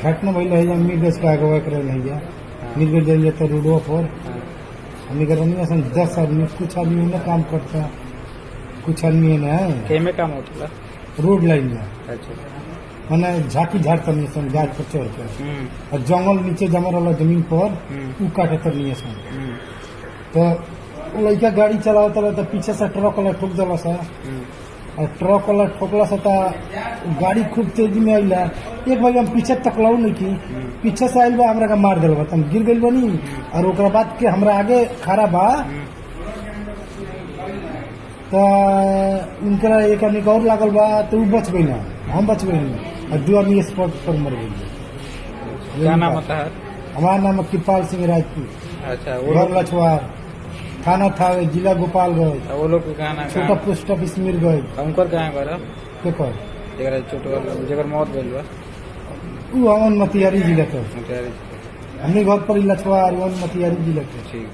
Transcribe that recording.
घटना भइल है मीरगंज का अगवा करे भैया मीरगंज जाइए तो रोडवा पर हमने कर 10 आदमी कुछ आदमी ने काम करता कुछ आदमी ने केमे काम होता रोड लाइन में अच्छा मैंने झाकी झाड़ता नहीं सन गाछ पर चढ़ के और जंगल नीचे जमा वाला जमीन पर उ काटता नहीं सन तो वो लड़का गाड़ी चलाता रहता पीछे से ट्रक वाला ठोक दिला सा और ट्रक वाला ठोकला से गाड़ी खूब तेजी में आइला एक बार हम पीछे तकलाऊ नहीं की पीछे से आइल बा हमरा का मार दिल हम गिर गइल बनी और ओकरा बाद के हमरा आगे खड़ा बा तो उनका एक आदमी और लागल बा तो उ बच गई ना हम बच गई और 2 आदमी स्पॉट पर मर गई। क्या नाम होता है? हमारा नाम है कृपाल सिंह राजपूत। अच्छा घर लछवार थाना था जिला गोपालगंज। वो लोग को कहना छोटा पोस्ट ऑफिस मिल गए उनकर कहाँ घर पेपर जगह छोट जगह मौत भइल बा उ हमन मतिहारी जिला के मोतिहारी। हमने घर पर लछवार मतिहारी जिला के। ठीक।